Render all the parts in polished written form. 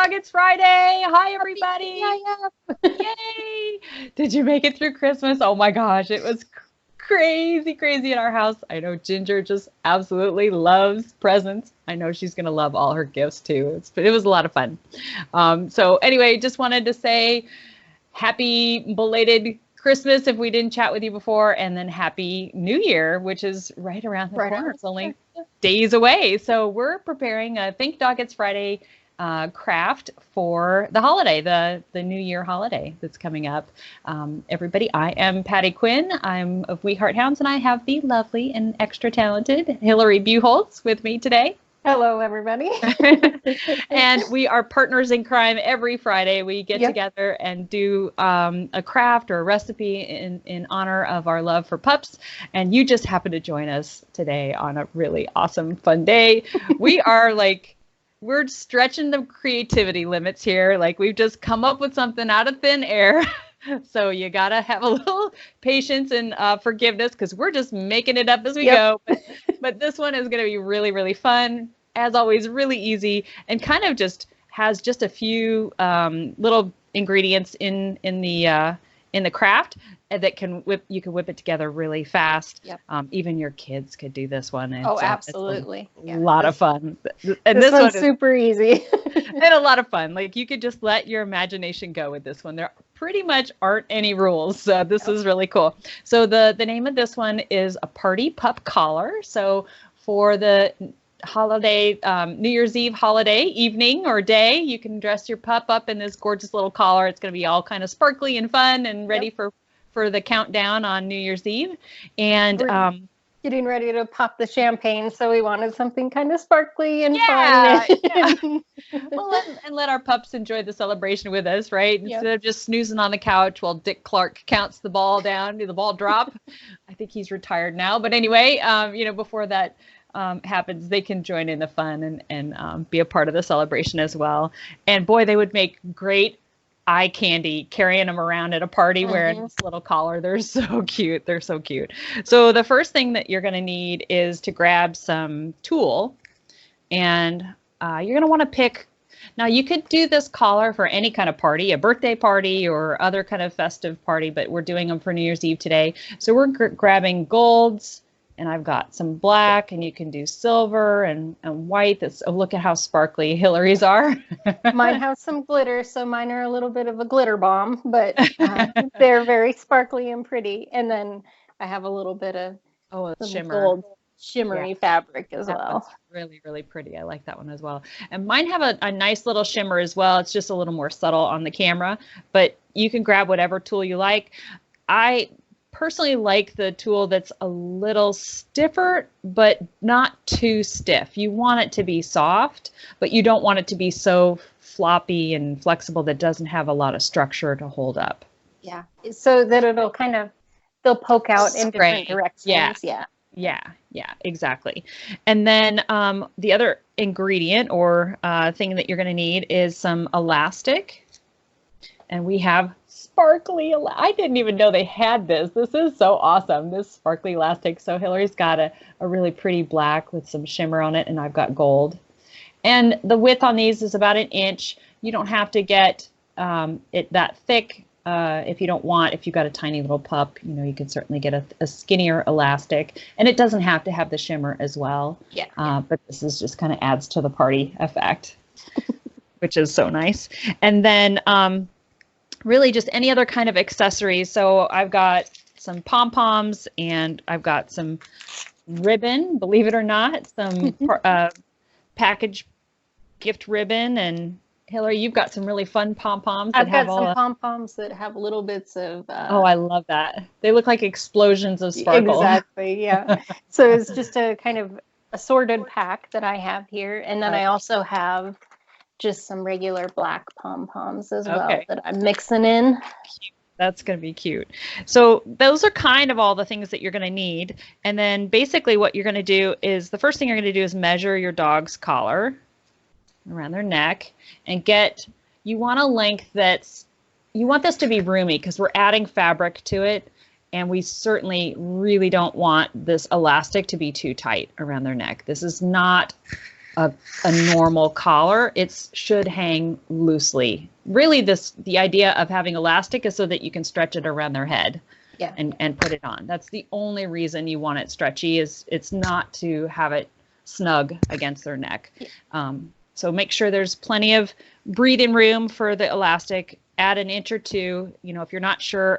Dog, it's Friday. Hi, everybody. Yeah. Yay. Did you make it through Christmas? Oh my gosh, it was crazy in our house. I know Ginger just absolutely loves presents. I know she's going to love all her gifts too. It was a lot of fun. So anyway, just wanted to say happy belated Christmas if we didn't chat with you before, and then Happy New Year, which is right around the corner. It's only days away. So we're preparing a Think Dog It's Friday craft for the holiday, the New Year holiday that's coming up. Everybody, I am Patty Quinn. I'm of We Heart Hounds, and I have the lovely and extra talented Hillary Buholtz with me today. Hello, everybody. And we are partners in crime. Every Friday we get together and do a craft or a recipe in honor of our love for pups. And you just happen to join us today on a really awesome, fun day. We're stretching the creativity limits here. Like, we've just come up with something out of thin air. So you got to have a little patience and forgiveness, because we're just making it up as we go. But this one is going to be really, really fun. As always, really easy, and kind of just has just a few little ingredients in the craft that you can whip it together really fast. Even your kids could do this one. And absolutely. It's a lot of fun. And this one's super easy. And a lot of fun. Like, you could just let your imagination go with this one. There pretty much aren't any rules. So this is really cool. So the name of this one is a Party Pup Collar. So for the holiday, New Year's Eve holiday evening or day, you can dress your pup up in this gorgeous little collar. It's going to be all kind of sparkly and fun and ready for the countdown on New Year's Eve. And we're getting ready to pop the champagne, so we wanted something kind of sparkly and fun. Well, and let our pups enjoy the celebration with us, right? Instead of just snoozing on the couch while Dick Clark counts the ball down to the ball drop. I think he's retired now, but anyway, before that happens, they can join in the fun and be a part of the celebration as well. And boy, they would make great eye candy carrying them around at a party wearing this little collar. They're so cute. They're so cute. So the first thing that you're going to need is to grab some tulle, and you're going to want to pick. Now, you could do this collar for any kind of party, a birthday party or other kind of festive party, but we're doing them for New Year's Eve today. So we're grabbing golds, and I've got some black, and you can do silver and white. Look at how sparkly Hillary's are. Mine have some glitter, so mine are a little bit of a glitter bomb, but they're very sparkly and pretty. And then I have a little bit of shimmer. Gold shimmery fabric as well. That's really, really pretty. I like that one as well. And mine have a nice little shimmer as well. It's just a little more subtle on the camera, but you can grab whatever tulle you like. I personally like the tulle that's a little stiffer, but not too stiff. You want it to be soft, but you don't want it to be so floppy and flexible that doesn't have a lot of structure to hold up. Yeah, so that they'll poke out in different directions. Yeah, exactly. And then the other ingredient or thing that you're going to need is some elastic. And we have sparkly. I didn't even know they had this. This is so awesome, this sparkly elastic. So Hillary's got a really pretty black with some shimmer on it, and I've got gold. And the width on these is about 1 inch. You don't have to get it that thick if you don't want. If you've got a tiny little pup, you can certainly get a skinnier elastic. And it doesn't have to have the shimmer as well. But this is just kind of adds to the party effect, which is so nice. And then really just any other kind of accessories. So I've got some pom-poms, and I've got some ribbon, believe it or not, some package gift ribbon. And Hillary, you've got some really fun pom-poms. I've got some pom-poms that have little bits of... oh, I love that. They look like explosions of sparkle. Exactly, yeah. So it's just a kind of assorted pack that I have here. And then I also have just some regular black pom-poms as well that I'm mixing in. That's going to be cute. So those are kind of all the things that you're going to need. And then basically what you're going to do is, the first thing you're going to do is measure your dog's collar around their neck, and you want a length you want this to be roomy, because we're adding fabric to it. And we certainly really don't want this elastic to be too tight around their neck. This is not a normal collar. It should hang loosely. Really, the idea of having elastic is so that you can stretch it around their head. Yeah. And put it on. That's the only reason you want it stretchy, is it's not to have it snug against their neck. Yeah. So make sure there's plenty of breathing room for the elastic. Add an inch or two. You know, if you're not sure,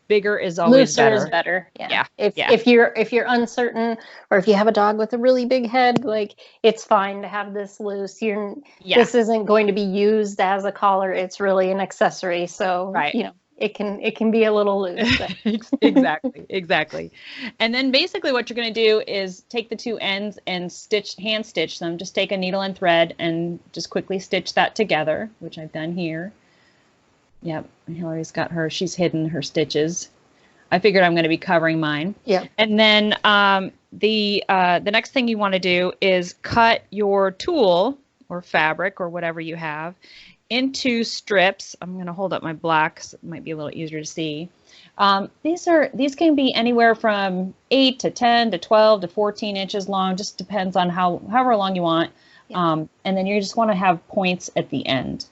bigger is always Looser better. is better. Yeah. Yeah. If you're uncertain, or if you have a dog with a really big head, like, it's fine to have this loose. This isn't going to be used as a collar. It's really an accessory. So, right. you know, it can be a little loose. Exactly. And then basically what you're going to do is take the two ends and hand stitch them. Just take a needle and thread and just quickly stitch that together, which I've done here. Yep, Hillary's got she's hidden her stitches. I figured I'm going to be covering mine. Yeah. And then the next thing you want to do is cut your tulle or fabric or whatever you have into strips. I'm going to hold up my black, so it might be a little easier to see. These can be anywhere from 8 to 10 to 12 to 14 inches long. Just depends on however long you want. Yeah. And then you just want to have points at the end.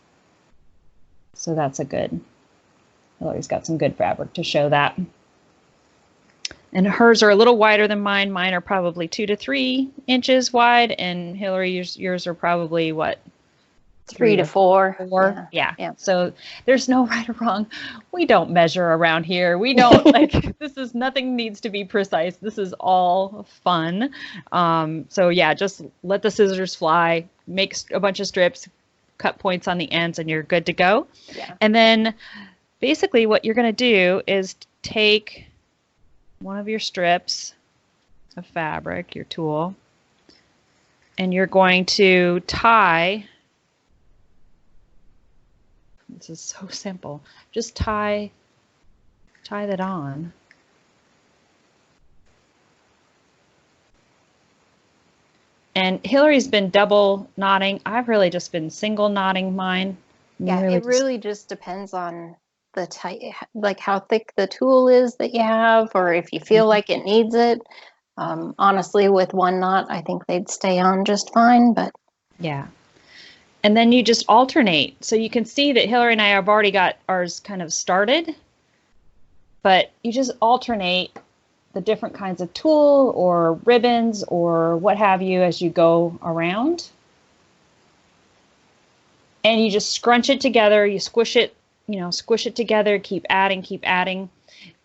So that's Hillary's got some good fabric to show that. And hers are a little wider than mine. Mine are probably 2 to 3 inches wide, and Hillary, yours are probably what? 3 to 4. 4. Yeah. So there's no right or wrong. We don't measure around here. We don't nothing needs to be precise. This is all fun. So yeah, just let the scissors fly, make a bunch of strips, cut points on the ends, and you're good to go. Yeah. And then basically what you're going to do is take one of your strips of fabric, your tulle, and you're going to tie. This is so simple. Just tie that on. And Hillary's been double knotting. I've really just been single knotting mine. Yeah, it really just depends on the type, like how thick the tulle is that you have, or if you feel like it needs it. Honestly, with one knot, I think they'd stay on just fine, but. Yeah. And then you just alternate. So you can see that Hillary and I have already got ours kind of started, but you just alternate the different kinds of tulle or ribbons or what have you as you go around. And you just scrunch it together, you squish it together, keep adding.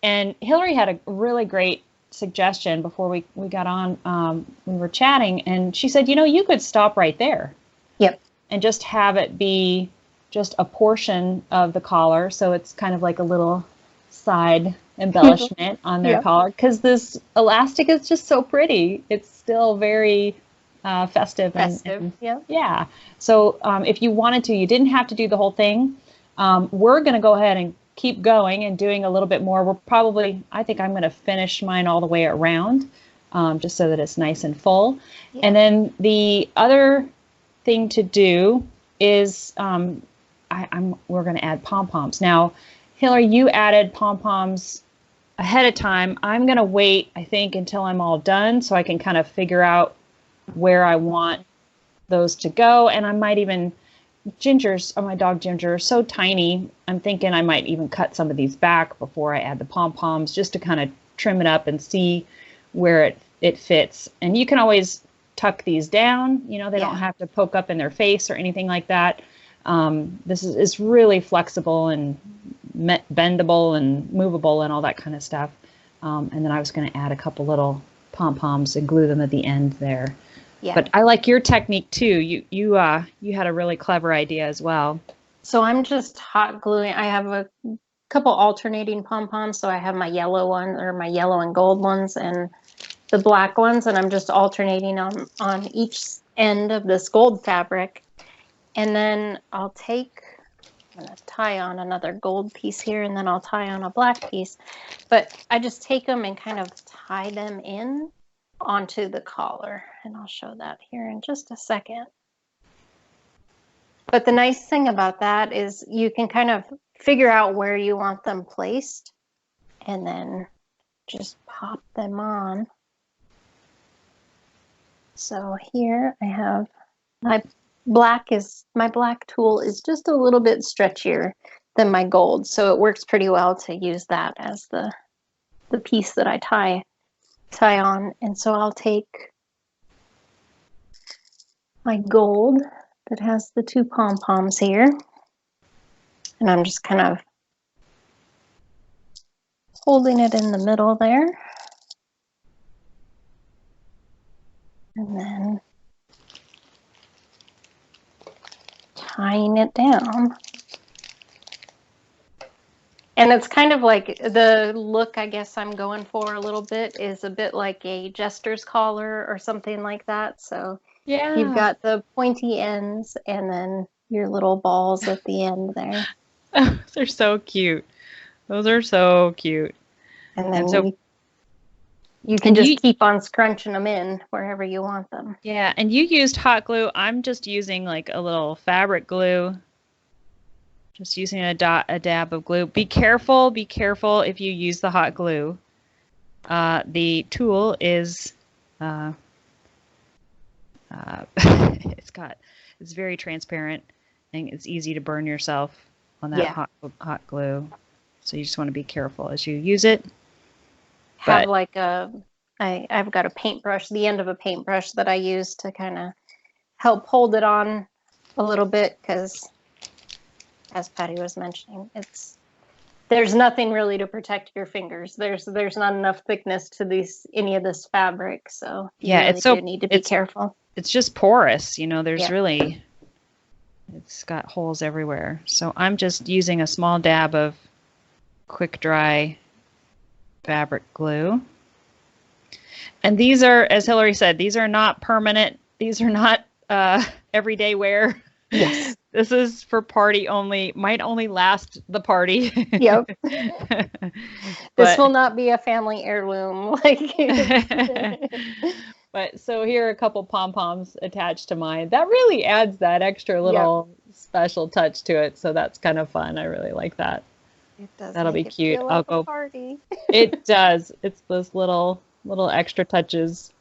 And Hillary had a really great suggestion before we got on. We were chatting, and she said, you could stop right there. Yep. And just have it be just a portion of the collar. So it's kind of like a little side embellishment on their collar, because this elastic is just so pretty. It's still very festive. Yeah. So if you wanted to, you didn't have to do the whole thing. We're going to go ahead and keep going and doing a little bit more. I think I'm going to finish mine all the way around, just so that it's nice and full. Yeah. And then the other thing to do is we're going to add pom-poms. Now, Hillary, you added pom-poms ahead of time. I'm going to wait, I think, until I'm all done so I can kind of figure out where I want those to go. And I might even, my dog Ginger, is so tiny, I'm thinking I might even cut some of these back before I add the pom-poms, just to kind of trim it up and see where it fits. And you can always tuck these down, they don't have to poke up in their face or anything like that. This is really flexible and bendable and movable and all that kind of stuff. And then I was going to add a couple little pom-poms and glue them at the end there. Yeah. But I like your technique too. You had a really clever idea as well. So I'm just hot gluing. I have a couple alternating pom-poms. So I have my yellow one, or my yellow and gold ones, and the black ones, and I'm just alternating on each end of this gold fabric. And then I'm going to tie on another gold piece here, and then I'll tie on a black piece. But I just take them and kind of tie them in onto the collar, and I'll show that here in just a second. But the nice thing about that is you can kind of figure out where you want them placed, and then just pop them on. So here I have my black tool is just a little bit stretchier than my gold, so it works pretty well to use that as the piece that I tie on. And so I'll take my gold that has the two pom-poms here, and I'm just kind of holding it in the middle there, and then tying it down. And it's kind of like the look I guess I'm going for a little bit is a bit like a jester's collar or something like that. So Yeah. you've got the pointy ends and then your little balls at the end there. They're so cute. Those are so cute. And then you can just keep on scrunching them in wherever you want them. Yeah, and you used hot glue. I'm just using like a little fabric glue. Just using a dab of glue. Be careful if you use the hot glue. The tool is it's very transparent and it's easy to burn yourself on that hot glue. So you just want to be careful as you use it. Have like I've got a paintbrush, the end of a paintbrush that I use to kind of help hold it on a little bit, because as Patty was mentioning, there's nothing really to protect your fingers. There's not enough thickness to any of this fabric, so you really do need to be careful. It's just porous, it's got holes everywhere. So I'm just using a small dab of quick dry fabric glue. And these are, as Hillary said, these are not permanent. These are not everyday wear. Yes. This is for party only, might only last the party. Yep. This will not be a family heirloom. But so here are a couple pom-poms attached to mine. That really adds that extra little special touch to it. So that's kind of fun. I really like that. It does. That'll be cute. I'll go party. It does. It's those little extra touches.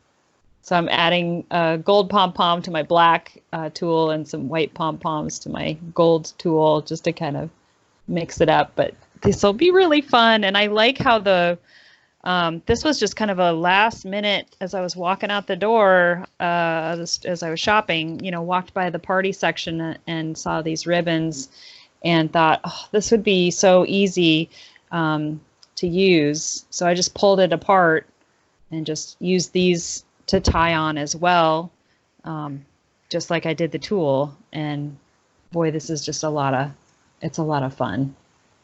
So I'm adding gold pom-pom to my black tool and some white pom-poms to my gold tool just to kind of mix it up. But this will be really fun. And I like how this was just kind of a last minute as I was walking out the door, as I was shopping, walked by the party section and saw these ribbons and thought, oh, this would be so easy to use. So I just pulled it apart and just used these to tie on as well, just like I did the tool. And boy, this is just it's a lot of fun.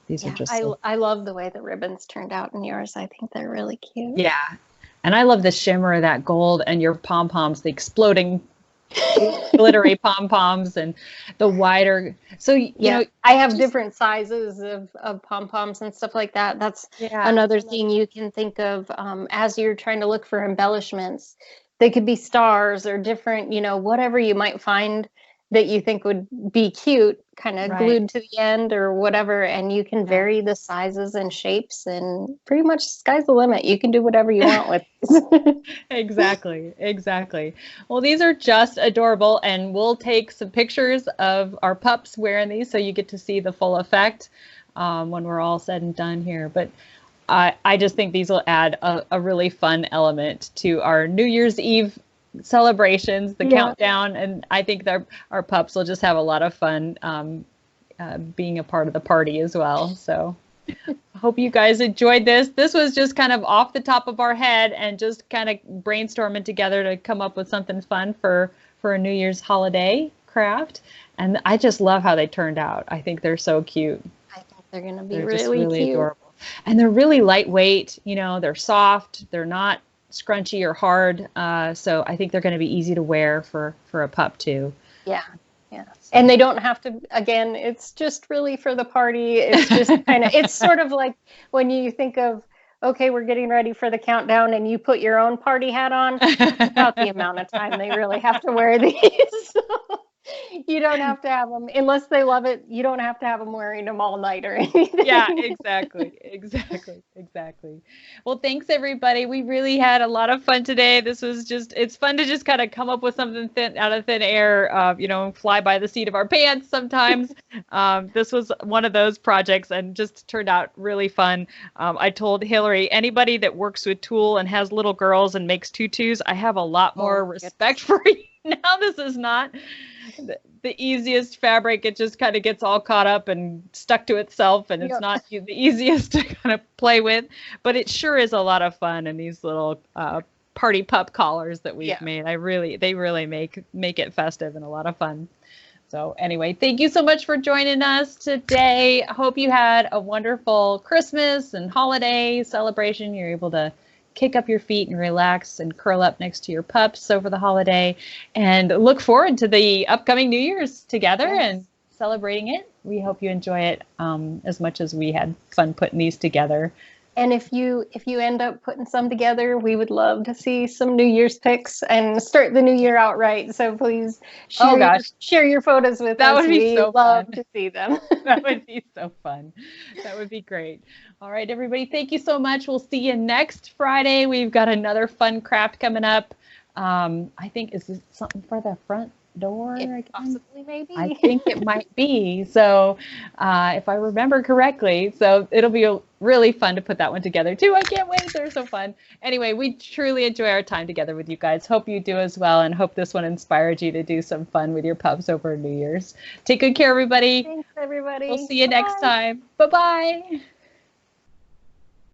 These are just I love the way the ribbons turned out in yours. I think they're really cute. Yeah. And I love the shimmer of that gold and your pom-poms, the exploding glittery pom-poms and the wider. So, I have different sizes of pom-poms and stuff like that. That's another thing you can think of as you're trying to look for embellishments. They could be stars or different, whatever you might find that you think would be cute, kind of glued to the end or whatever. And you can vary the sizes and shapes, and pretty much sky's the limit. You can do whatever you want with. Exactly. Well, these are just adorable, and we'll take some pictures of our pups wearing these so you get to see the full effect when we're all said and done here. But I just think these will add a really fun element to our New Year's Eve celebrations, the countdown, and I think our pups will just have a lot of fun being a part of the party as well. So I hope you guys enjoyed this. This was just kind of off the top of our head and just kind of brainstorming together to come up with something fun for a New Year's holiday craft. And I just love how they turned out. I think they're so cute. I think they're going to be really cute. Adorable. And they're really lightweight, they're soft, they're not scrunchy or hard. So I think they're going to be easy to wear for a pup too. Yeah. And they don't have to, again, it's just really for the party. It's just it's sort of like when you think of, okay, we're getting ready for the countdown and you put your own party hat on, about the amount of time they really have to wear these. You don't have to have them unless they love it. You don't have to have them wearing them all night or anything. Yeah, exactly. Well, thanks everybody. We really had a lot of fun today. This was just, it's fun to just kind of come up with something thin out of thin air, you know, fly by the seat of our pants sometimes. This was one of those projects and just turned out really fun. I told Hillary, anybody that works with tulle and has little girls and makes tutus, I have a lot more respect for you. Now this is not the easiest fabric. It just kind of gets all caught up and stuck to itself, and it's not the easiest to kind of play with, but it sure is a lot of fun. And these little party pup collars that we've made, they really make it festive and a lot of fun. So anyway, thank you so much for joining us today. I hope you had a wonderful Christmas and holiday celebration. You're able to kick up your feet and relax and curl up next to your pups over the holiday, and look forward to the upcoming New Year's together and celebrating it. We hope you enjoy it as much as we had fun putting these together. And if you end up putting some together, we would love to see some New Year's pics and start the new year out right. So please share your photos with us. That would be so fun. Love to see them. That would be so fun. That would be great. All right, everybody, thank you so much. We'll see you next Friday. We've got another fun craft coming up. I think, is this something for the front door? Possibly, maybe. I think it might be. So if I remember correctly, so it'll be really fun to put that one together too. I can't wait. They're so fun. Anyway, we truly enjoy our time together with you guys. Hope you do as well, and hope this one inspired you to do some fun with your pups over New Year's. Take good care, everybody. Thanks, everybody. We'll see you next time. Bye-bye.